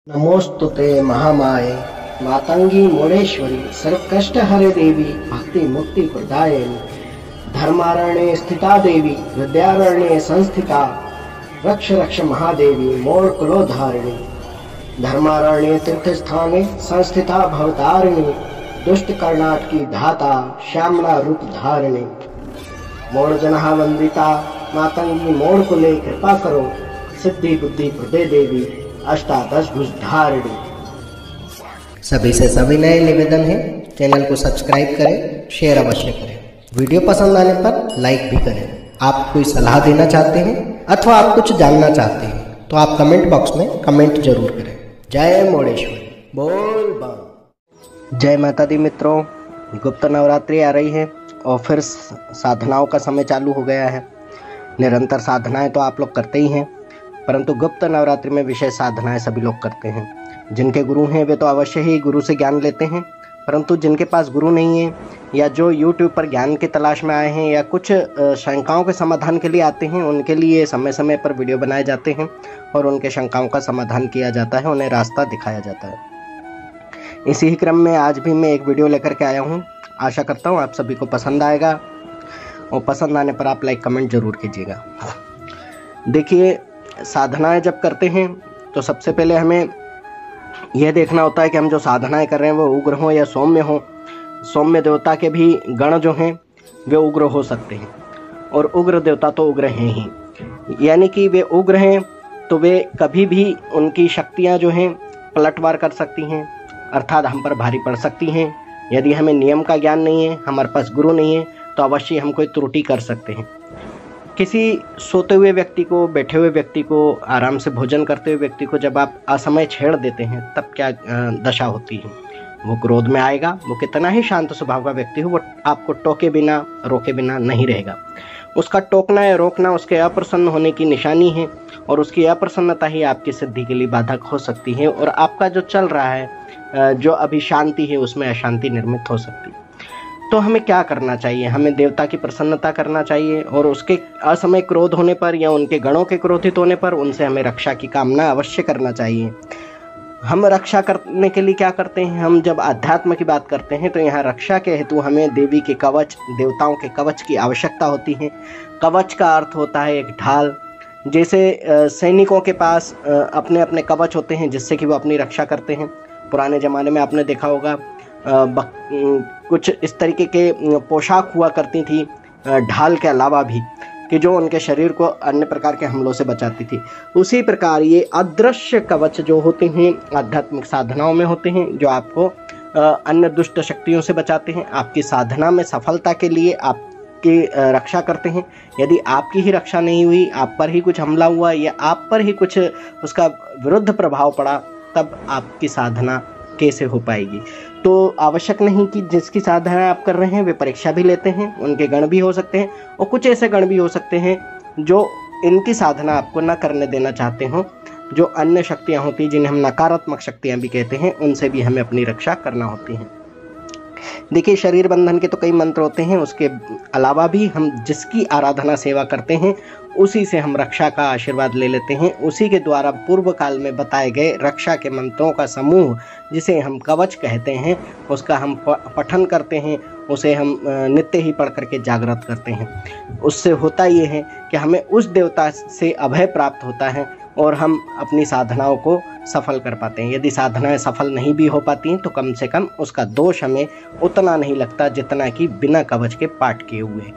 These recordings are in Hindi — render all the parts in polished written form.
नमोस्तुते महामाये मातंगी मोड़ेश्वरी सर्वकष्ट हरे देवी भक्ति मुक्ति प्रदायिनी धर्मारण्ये स्थिता देवी विद्यारण्ये संस्थिता रक्ष रक्ष महादेवी मोर कुलोधारिणी धर्मारण्ये तीर्थस्थाने संस्थिता भवतारिणी दुष्ट कर्णाट की धाता श्यामला रूप धारिणी मोड़ जनहा वंदिता मातंगी मोड़ कुले कृपा करो सिद्धि बुद्धि प्रदे देवी अष्टादश भुज धारिणी। सभी से सविनय निवेदन है, चैनल को सब्सक्राइब करें, शेयर अवश्य करें, वीडियो पसंद आने पर लाइक भी करें। आप कोई सलाह देना चाहते हैं अथवा आप कुछ जानना चाहते हैं तो आप कमेंट बॉक्स में कमेंट जरूर करें। जय मोड़ेश्वरी, बोल बम। जय माता दी मित्रों, गुप्त नवरात्रि आ रही है और फिर साधनाओं का समय चालू हो गया है। निरंतर साधनाएं तो आप लोग करते ही हैं, परंतु गुप्त नवरात्रि में विशेष साधनाएं सभी लोग करते हैं। जिनके गुरु हैं वे तो अवश्य ही गुरु से ज्ञान लेते हैं, परंतु जिनके पास गुरु नहीं है या जो YouTube पर ज्ञान की तलाश में आए हैं या कुछ शंकाओं के समाधान के लिए आते हैं, उनके लिए समय समय पर वीडियो बनाए जाते हैं और उनके शंकाओं का समाधान किया जाता है, उन्हें रास्ता दिखाया जाता है। इसी ही क्रम में आज भी मैं एक वीडियो लेकर के आया हूँ। आशा करता हूँ आप सभी को पसंद आएगा और पसंद आने पर आप लाइक कमेंट जरूर कीजिएगा। देखिए, साधनाएं जब करते हैं तो सबसे पहले हमें यह देखना होता है कि हम जो साधनाएं कर रहे हैं वो उग्र हों या सौम्य हों। सौम्य देवता के भी गण जो हैं वे उग्र हो सकते हैं और उग्र देवता तो उग्र हैं ही, यानी कि वे उग्र हैं तो वे कभी भी उनकी शक्तियां जो हैं पलटवार कर सकती हैं, अर्थात हम पर भारी पड़ सकती हैं। यदि हमें नियम का ज्ञान नहीं है, हमारे पास गुरु नहीं है, तो अवश्य हम कोई त्रुटि कर सकते हैं। किसी सोते हुए व्यक्ति को, बैठे हुए व्यक्ति को, आराम से भोजन करते हुए व्यक्ति को जब आप असमय छेड़ देते हैं तब क्या दशा होती है। वो क्रोध में आएगा। वो कितना ही शांत स्वभाव का व्यक्ति हो, वो आपको टोके बिना, रोके बिना नहीं रहेगा। उसका टोकना या रोकना उसके अप्रसन्न होने की निशानी है और उसकी अप्रसन्नता ही आपकी सिद्धि के लिए बाधक हो सकती है और आपका जो चल रहा है, जो अभी शांति है, उसमें अशांति निर्मित हो सकती है। तो हमें क्या करना चाहिए? हमें देवता की प्रसन्नता करना चाहिए और उसके असमय क्रोध होने पर या उनके गणों के क्रोधित होने पर उनसे हमें रक्षा की कामना अवश्य करना चाहिए। हम रक्षा करने के लिए क्या करते हैं? हम जब अध्यात्म की बात करते हैं तो यहाँ रक्षा के हेतु हमें देवी के कवच, देवताओं के कवच की आवश्यकता होती है। कवच का अर्थ होता है एक ढाल। जैसे सैनिकों के पास अपने अपने कवच होते हैं जिससे कि वो अपनी रक्षा करते हैं। पुराने ज़माने में आपने देखा होगा कुछ इस तरीके के पोशाक हुआ करती थी ढाल के अलावा भी, कि जो उनके शरीर को अन्य प्रकार के हमलों से बचाती थी। उसी प्रकार ये अदृश्य कवच जो होते हैं आध्यात्मिक साधनाओं में होते हैं, जो आपको अन्य दुष्ट शक्तियों से बचाते हैं, आपकी साधना में सफलता के लिए आपकी रक्षा करते हैं। यदि आपकी ही रक्षा नहीं हुई, आप पर ही कुछ हमला हुआ या आप पर ही कुछ उसका विरुद्ध प्रभाव पड़ा, तब आपकी साधना कैसे हो पाएगी? तो आवश्यक नहीं कि जिसकी साधना आप कर रहे हैं वे परीक्षा भी लेते हैं, उनके गण भी हो सकते हैं और कुछ ऐसे गण भी हो सकते हैं जो इनकी साधना आपको न करने देना चाहते हो। जो अन्य शक्तियां होती हैं जिन्हें हम नकारात्मक शक्तियां भी कहते हैं, उनसे भी हमें अपनी रक्षा करना होती है। देखिए, शरीर बंधन के तो कई मंत्र होते हैं, उसके अलावा भी हम जिसकी आराधना सेवा करते हैं उसी से हम रक्षा का आशीर्वाद ले लेते हैं। उसी के द्वारा पूर्व काल में बताए गए रक्षा के मंत्रों का समूह, जिसे हम कवच कहते हैं, उसका हम पठन करते हैं, उसे हम नित्य ही पढ़ करके जागृत करते हैं। उससे होता ये है कि हमें उस देवता से अभय प्राप्त होता है और हम अपनी साधनाओं को सफल कर पाते हैं। यदि साधनाएं सफल नहीं भी हो पाती हैं तो कम से कम उसका दोष हमें उतना नहीं लगता जितना कि बिना कवच के पाठ किए हुए।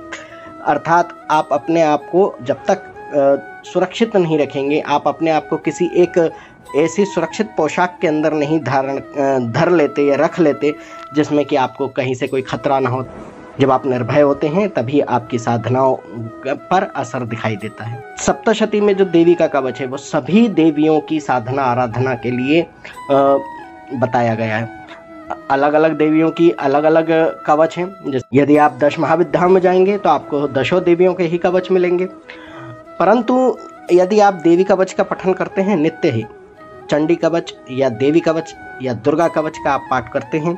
अर्थात आप अपने आप को जब तक सुरक्षित नहीं रखेंगे, आप अपने आप को किसी एक ऐसी सुरक्षित पोशाक के अंदर नहीं धर लेते या रख लेते जिसमें कि आपको कहीं से कोई खतरा ना हो। जब आप निर्भय होते हैं तभी आपकी साधनाओं पर असर दिखाई देता है। सप्तशती में जो देवी का कवच है वो सभी देवियों की साधना आराधना के लिए बताया गया है। अलग अलग देवियों की अलग अलग कवच हैं। यदि आप 10 महाविद्याओं में जाएंगे तो आपको 10 देवियों के ही कवच मिलेंगे, परंतु यदि आप देवी कवच का पठन करते हैं नित्य ही, चंडी कवच या देवी कवच या दुर्गा कवच का आप पाठ करते हैं,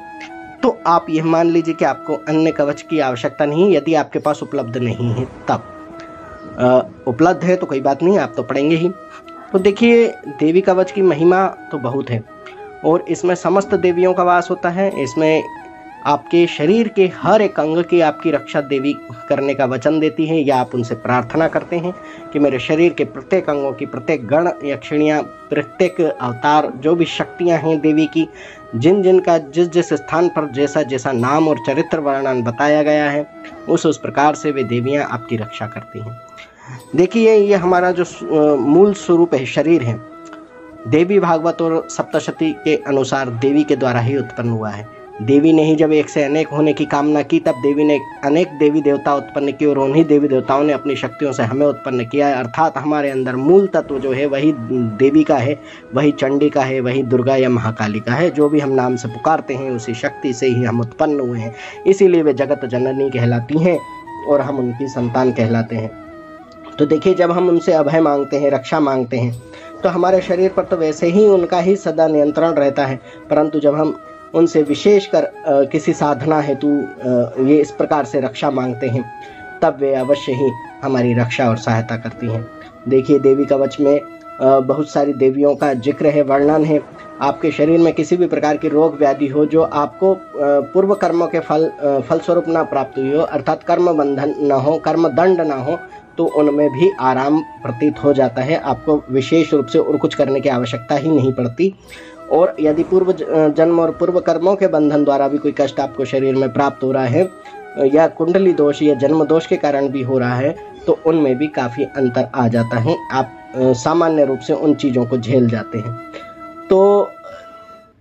तो आप यह मान लीजिए कि आपको अन्य कवच की आवश्यकता नहीं। यदि आपके पास उपलब्ध नहीं है तब, उपलब्ध है तो कोई बात नहीं, आप तो पढ़ेंगे ही। तो देखिए, देवी कवच की महिमा तो बहुत है और इसमें समस्त देवियों का वास होता है। इसमें आपके शरीर के हर एक अंग की आपकी रक्षा देवी करने का वचन देती है, या आप उनसे प्रार्थना करते हैं कि मेरे शरीर के प्रत्येक अंगों की, प्रत्येक गण यक्षिणियाँ, प्रत्येक अवतार, जो भी शक्तियाँ हैं देवी की, जिन जिन का जिस जिस स्थान पर जैसा जैसा नाम और चरित्र वर्णन बताया गया है, उस प्रकार से वे देवियाँ आपकी रक्षा करती हैं। देखिए, ये हमारा जो मूल स्वरूप है, शरीर है, देवी भागवत और सप्तशती के अनुसार देवी के द्वारा ही उत्पन्न हुआ है। देवी ने ही जब एक से अनेक होने की कामना की, तब देवी ने अनेक देवी देवता उत्पन्न किए और उन्हीं देवी देवताओं ने अपनी शक्तियों से हमें उत्पन्न किया है। अर्थात हमारे अंदर मूल तत्व जो है वही देवी का है, वही चंडी का है, वही दुर्गा या महाकाली का है। जो भी हम नाम से पुकारते हैं उसी शक्ति से ही हम उत्पन्न हुए हैं, इसीलिए वे जगत जननी कहलाती हैं और हम उनकी संतान कहलाते हैं। तो देखिए, जब हम उनसे अभय मांगते हैं, रक्षा मांगते हैं, तो हमारे शरीर पर तो वैसे ही उनका ही सदा नियंत्रण रहता है, परंतु जब हम उनसे विशेषकर किसी साधना हेतु ये इस प्रकार से रक्षा मांगते हैं, तब वे अवश्य ही हमारी रक्षा और सहायता करती हैं। देखिए, देवी कवच में बहुत सारी देवियों का जिक्र है, वर्णन है। आपके शरीर में किसी भी प्रकार की रोग व्याधि हो जो आपको पूर्व कर्मों के फलस्वरूप ना प्राप्त हुई हो, अर्थात कर्म बंधन न हो, कर्म दंड ना हो, तो उनमें भी आराम प्रतीत हो जाता है। आपको विशेष रूप से और कुछ करने की आवश्यकता ही नहीं पड़ती। और यदि पूर्व जन्म और पूर्व कर्मों के बंधन द्वारा भी कोई कष्ट आपको शरीर में प्राप्त हो रहा है, या कुंडली दोष या जन्म दोष के कारण भी हो रहा है, तो उनमें भी काफ़ी अंतर आ जाता है। आप सामान्य रूप से उन चीज़ों को झेल जाते हैं। तो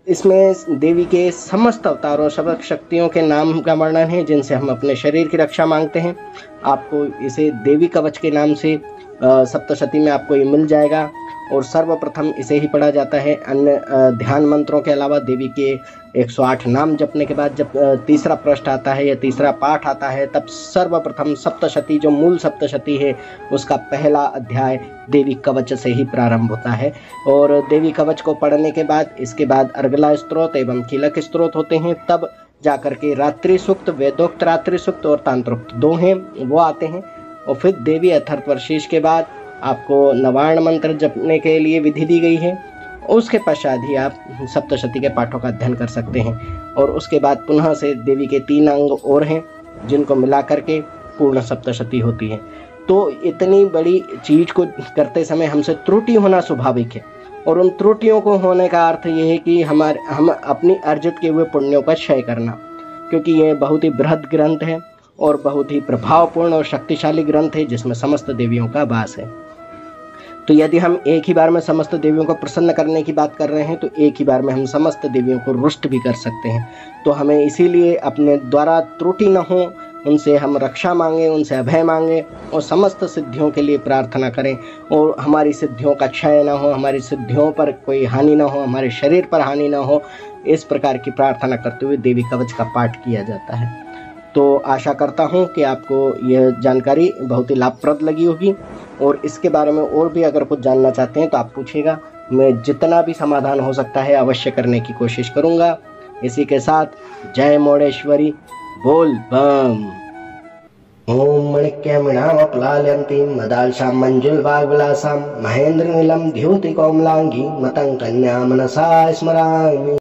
इसमें देवी के समस्त अवतारों, समस्त शक्तियों के नाम का वर्णन है, जिनसे हम अपने शरीर की रक्षा मांगते हैं। आपको इसे देवी कवच के नाम से सप्तशती में आपको ये मिल जाएगा और सर्वप्रथम इसे ही पढ़ा जाता है। अन्य ध्यान मंत्रों के अलावा देवी के 108 नाम जपने के बाद जब तीसरा पृष्ठ आता है या तीसरा पाठ आता है, तब सर्वप्रथम सप्तशती, जो मूल सप्तशती है, उसका पहला अध्याय देवी कवच से ही प्रारंभ होता है। और देवी कवच को पढ़ने के बाद इसके बाद अर्गला स्तोत्र एवं कीलक स्तोत्र होते हैं। तब जाकर के रात्रि सूक्त, वेदोक्त रात्रि सूक्त और तांत्रोक्त 2 हैं, वो आते हैं। और फिर देवी अथर्वशीष के बाद आपको नवार्ण मंत्र जपने के लिए विधि दी गई है। उसके पश्चात ही आप सप्तशती के पाठों का अध्ययन कर सकते हैं। और उसके बाद पुनः से देवी के 3 अंग और हैं, जिनको मिला करके पूर्ण सप्तशती होती है। तो इतनी बड़ी चीज को करते समय हमसे त्रुटि होना स्वाभाविक है, और उन त्रुटियों को होने का अर्थ ये है कि हम अपनी अर्जित किए हुए पुण्यों का क्षय करना, क्योंकि ये बहुत ही बृहद ग्रंथ है और बहुत ही प्रभावपूर्ण और शक्तिशाली ग्रंथ है, जिसमें समस्त देवियों का वास है। तो यदि हम एक ही बार में समस्त देवियों को प्रसन्न करने की बात कर रहे हैं, तो एक ही बार में हम समस्त देवियों को रुष्ट भी कर सकते हैं। तो हमें इसीलिए अपने द्वारा त्रुटि न हो, उनसे हम रक्षा मांगें, उनसे अभय मांगें और समस्त सिद्धियों के लिए प्रार्थना करें, और हमारी सिद्धियों का क्षय न हो, हमारी सिद्धियों पर कोई हानि न हो, हमारे शरीर पर हानि न हो, इस प्रकार की प्रार्थना करते हुए देवी कवच का पाठ किया जाता है। तो आशा करता हूँ कि आपको यह जानकारी बहुत ही लाभप्रद लगी होगी, और इसके बारे में और भी अगर कुछ जानना चाहते हैं तो आप पूछिएगा। मैं जितना भी समाधान हो सकता है अवश्य करने की कोशिश करूँगा। इसी के साथ जय मोडेश्वरी, बोल बम। ओम मणिक्यमणावक्लाल्यन्तीं मदालसां मंजुलवाग्विलासां महेन्द्रनीलं द्योतिकोमलांगी मतं कन्या मनसा स्मरामि।